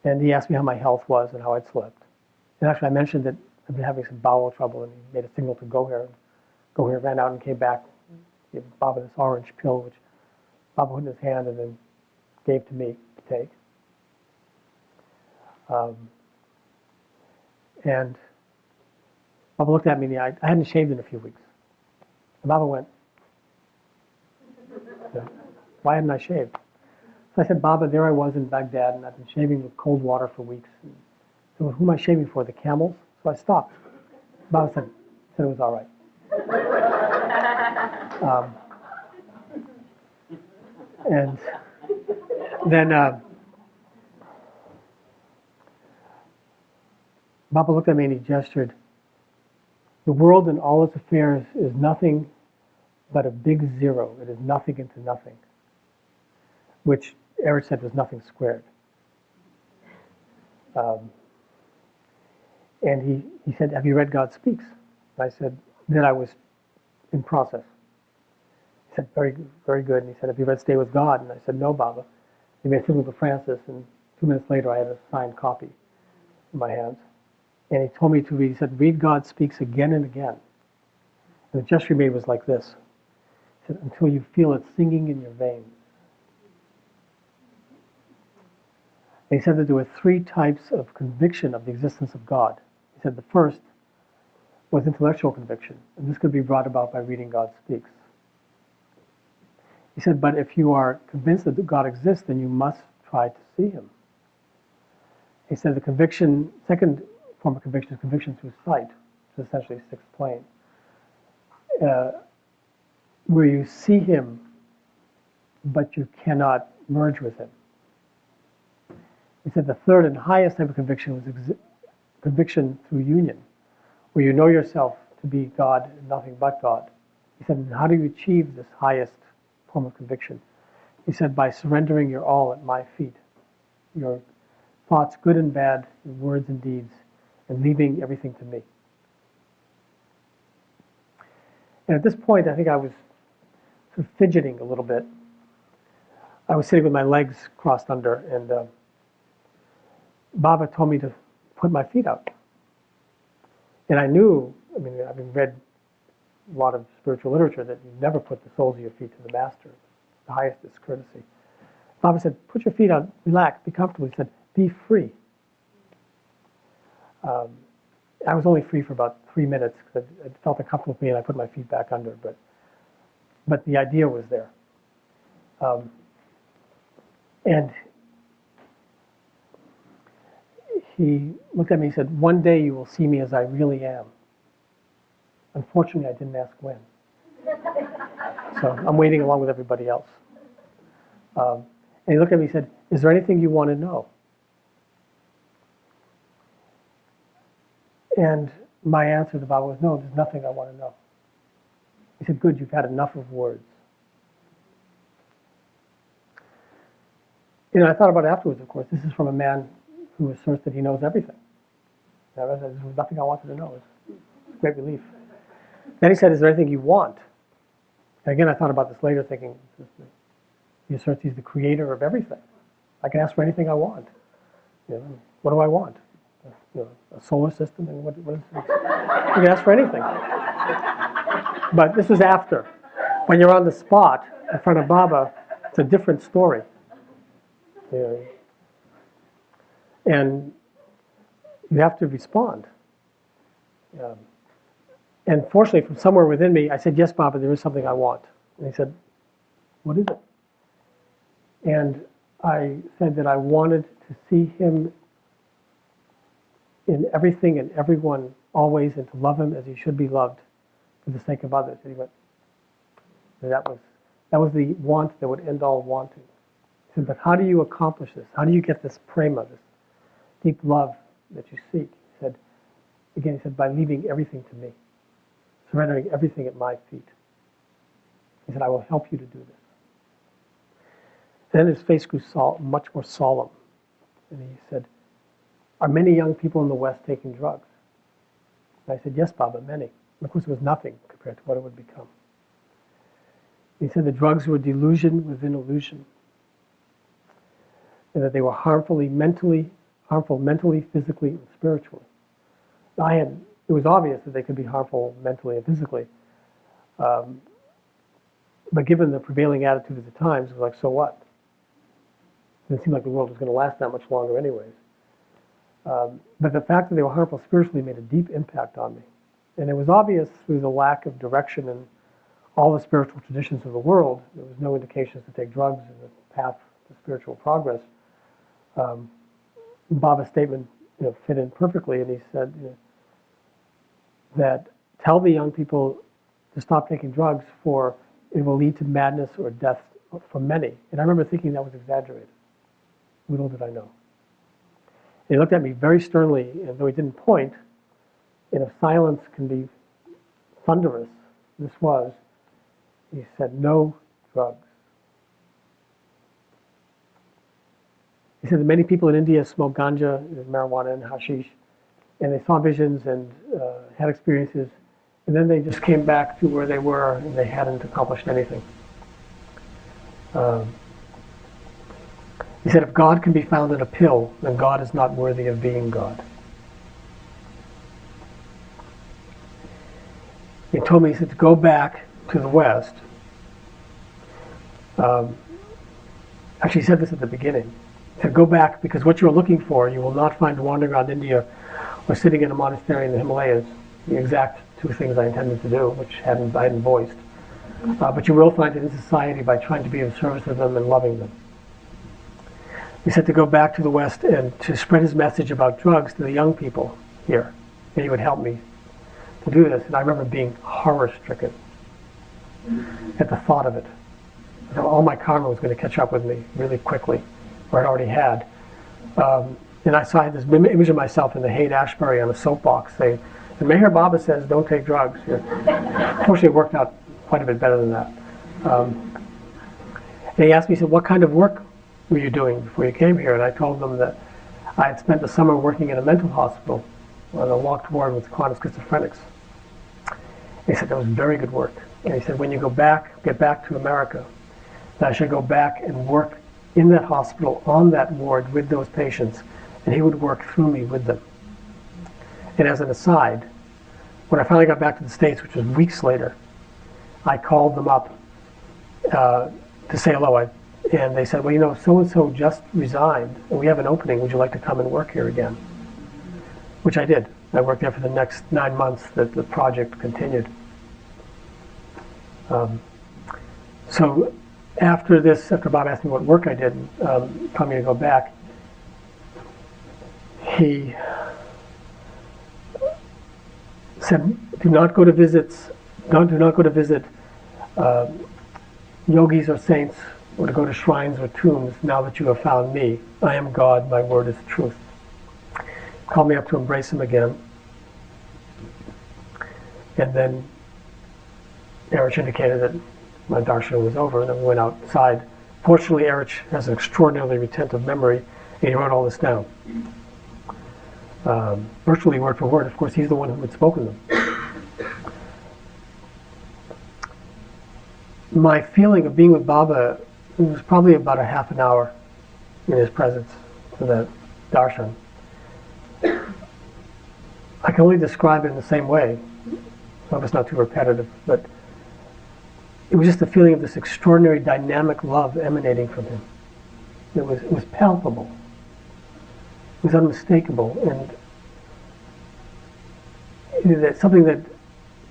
And he asked me how my health was and how I'd slept. And actually I mentioned that I'd been having some bowel trouble, and he made a signal to go here. Go here, ran out and came back, gave Baba this orange pill, which Baba put in his hand and then gave to me to take. And Baba looked at me in the eye. I hadn't shaved in a few weeks. And Baba went, why hadn't I shaved? So I said, Baba, there I was in Baghdad, and I've been shaving with cold water for weeks. And so who am I shaving for, the camels? So I stopped. Baba said it was all right. And then Baba looked at me and he gestured. The world and all its affairs is nothing but a big zero. It is nothing into nothing, which Eric said was nothing squared. And he said, have you read God Speaks? And I said, then I was in process. He said, very, very good. And he said, have you read Stay with God? And I said, no, Baba. He made a signal to Francis, and 2 minutes later I had a signed copy in my hands. And he told me to read, he said, read God Speaks again and again. And the gesture he made was like this. He said, until you feel it singing in your veins. And he said that there were 3 types of conviction of the existence of God. He said the first was intellectual conviction, and this could be brought about by reading God Speaks. He said, but if you are convinced that God exists, then you must try to see him. He said the conviction, second form of conviction is conviction through sight, which is essentially 6th plane, where you see him, but you cannot merge with him. He said the third and highest type of conviction was conviction through union, where you know yourself to be God and nothing but God. He said, how do you achieve this highest form of conviction? He said, by surrendering your all at my feet, your thoughts, good and bad, your words and deeds, and leaving everything to me. And at this point, I think I was sort of fidgeting a little bit. I was sitting with my legs crossed under, and Baba told me to put my feet out. And I knew, I mean, having read a lot of spiritual literature, that you never put the soles of your feet to the master. The highest is courtesy. Baba said, put your feet out, relax, be comfortable. He said, be free. I was only free for about 3 minutes because it felt uncomfortable with me, and I put my feet back under. But the idea was there. And he looked at me and said, one day you will see me as I really am. Unfortunately, I didn't ask when. So I'm waiting along with everybody else. And he looked at me and said, is there anything you want to know? And my answer to Baba was, no, there's nothing I want to know. He said, good, you've had enough of words. You know, I thought about it afterwards, of course. This is from a man who asserts that he knows everything. There was nothing I wanted to know. It was a great relief. Then he said, is there anything you want? And again, I thought about this later, thinking, he asserts he's the creator of everything. I can ask for anything I want. You know, what do I want? You know, a solar system? And what is it? You can ask for anything. But this was after. When you're on the spot in front of Baba, it's a different story. You know, and you have to respond. And fortunately, from somewhere within me, I said, yes, Baba, there is something I want. And he said, what is it? And I said that I wanted to see him in everything and everyone always, and to love him as he should be loved for the sake of others. And he went, that was the want that would end all wanting. He said, but how do you accomplish this? How do you get this prema, this deep love that you seek? He said, by leaving everything to me, surrendering everything at my feet. He said, I will help you to do this. Then his face grew much more solemn. And he said, are many young people in the West taking drugs? And I said, yes, Baba, many. And of course, it was nothing compared to what it would become. He said the drugs were delusion within illusion, and that they were harmful mentally, physically, and spiritually. It was obvious that they could be harmful mentally and physically, but given the prevailing attitude of the times, it was like, so what? It didn't seem like the world was going to last that much longer anyways. But the fact that they were harmful spiritually made a deep impact on me. And it was obvious through the lack of direction in all the spiritual traditions of the world. There was no indications to take drugs in the path to spiritual progress. Baba's statement fit in perfectly, and he said that tell the young people to stop taking drugs, for it will lead to madness or death for many. And I remember thinking that was exaggerated. Little did I know. And he looked at me very sternly, and though he didn't point, and if silence can be thunderous, this was, he said, no drugs. He said that many people in India smoke ganja, marijuana, and hashish, and they saw visions and had experiences, and then they just came back to where they were, and they hadn't accomplished anything. He said, if God can be found in a pill, then God is not worthy of being God. He told me, he said, to go back to the West. Actually, he said this at the beginning. He said, go back, because what you're looking for, you will not find wandering around India or sitting in a monastery in the Himalayas, the exact two things I intended to do, which I hadn't voiced. But you will find it in society by trying to be of service to them and loving them. He said to go back to the West and to spread his message about drugs to the young people here. And he would help me to do this. And I remember being horror-stricken at the thought of it. All my karma was going to catch up with me really quickly, or it already had. And I saw this image of myself in the Haight-Ashbury on a soapbox saying, and Meher Baba says, don't take drugs. Unfortunately, it worked out quite a bit better than that. And he asked me, he said, what kind of work were you doing before you came here? And I told them that I had spent the summer working in a mental hospital on a walk-to-ward with chronic schizophrenics. He said, that was very good work. And he said, when you go back, get back to America, that I should go back and work in that hospital, on that ward with those patients, and he would work through me with them. And as an aside, when I finally got back to the States, which was weeks later, I called them up to say hello. And they said, well, you know, so-and-so just resigned, and we have an opening. Would you like to come and work here again? Which I did. I worked there for the next 9 months that the project continued. So after this, after Bob asked me what work I did, told me to go back, he said, do not go to visits, do not go to visit yogis or saints, or to go to shrines or tombs now that you have found me. I am God, my word is truth. Called me up to embrace him again. And then Erich indicated that my darshan was over, and then we went outside. Fortunately, Erich has an extraordinarily retentive memory, and he wrote all this down. Virtually word for word. Of course, he's the one who had spoken them. My feeling of being with Baba, it was probably about a half an hour in his presence for the darshan. I can only describe it in the same way. I hope it's not too repetitive, but it was just a feeling of this extraordinary dynamic love emanating from him. It was palpable. It was unmistakable, and it's something that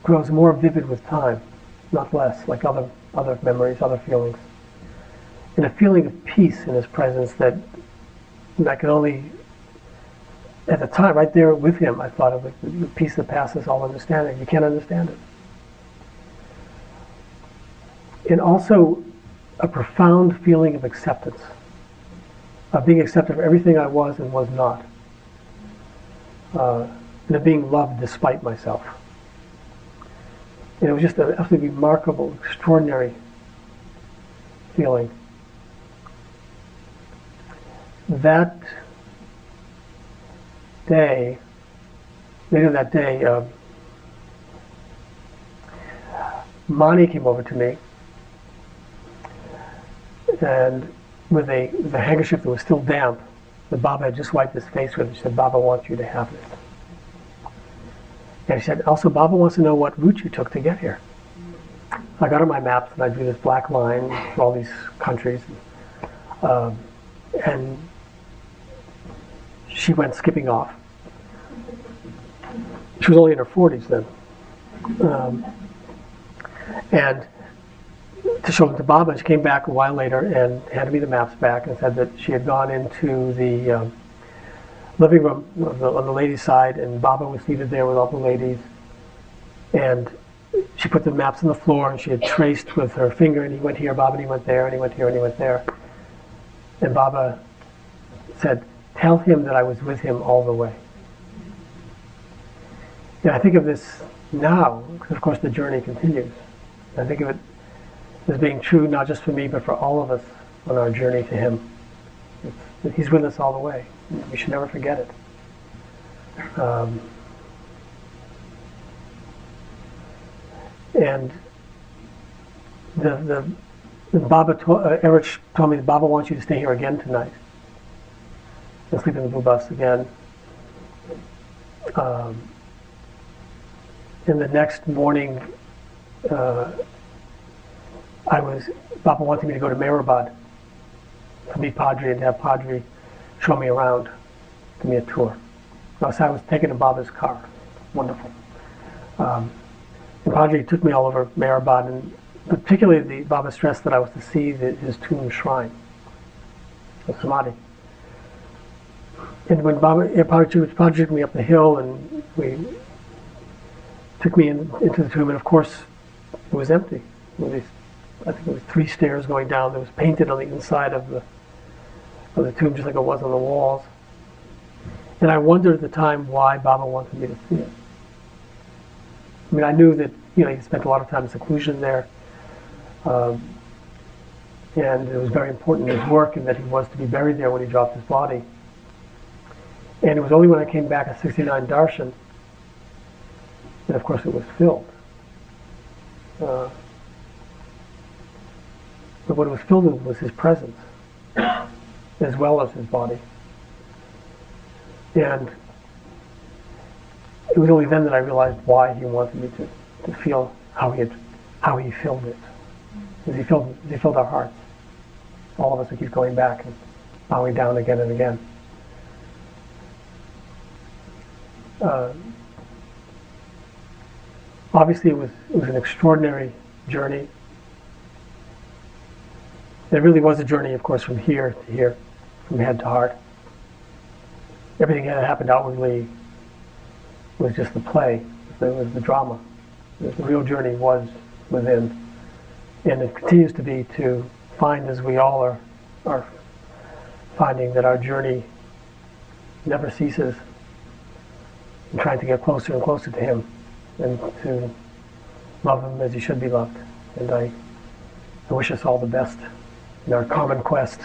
grows more vivid with time, not less, like other memories, other feelings. And a feeling of peace in his presence that I could only, at the time, right there with him, I thought of it, the peace that passes all understanding. You can't understand it. And also a profound feeling of acceptance, of being accepted for everything I was and was not, and of being loved despite myself. And it was just an absolutely remarkable, extraordinary feeling. That day, later that day, Mani came over to me, and with a handkerchief that was still damp, that Baba had just wiped his face with, she said, Baba wants you to have this. And she said, also, Baba wants to know what route you took to get here. I got on my maps and I drew this black line for all these countries. And she went skipping off. She was only in her 40s then. And to show them to Baba, she came back a while later and handed me the maps back and said that she had gone into the living room on the ladies' side, and Baba was seated there with all the ladies. And she put the maps on the floor, and she had traced with her finger, and he went here, Baba, and he went there, and he went here, and he went there. And Baba said, tell him that I was with him all the way. And I think of this now, because of course the journey continues. I think of it as being true not just for me, but for all of us on our journey to him. That he's with us all the way. We should never forget it. And the Baba Erich told me that Baba wants you to stay here again tonight and sleep in the blue bus again. And the next morning, Baba wanted me to go to Meherazad to meet Padre and have Padre show me around, give me a tour. So I was taken in Baba's car. Wonderful. And Padre took me all over Meherazad, and particularly the Baba stressed that I was to see his tomb shrine, the Samadhi. And when Padre took me up the hill, and we took me into the tomb, and of course it was empty. I think it was 3 stairs going down. That was painted on the inside of the tomb, just like it was on the walls. And I wondered at the time why Baba wanted me to see it. I mean, I knew that he spent a lot of time in seclusion there, and it was very important in his work, and that he was to be buried there when he dropped his body. And it was only when I came back at 69 Darshan that, of course, it was filled. but what it was filled with was his presence, as well as his body. And it was only then that I realized why he wanted me to feel how he filled it. Because he filled our hearts. All of us would keep going back and bowing down again and again. Obviously, it was an extraordinary journey. It really was a journey, of course, from here to here, from head to heart. Everything that happened outwardly was just the play. It was the drama. The real journey was within. And it continues to be, to find, as we all are finding, that our journey never ceases, and trying to get closer and closer to him, and to love him as he should be loved. And I wish us all the best in our common quest.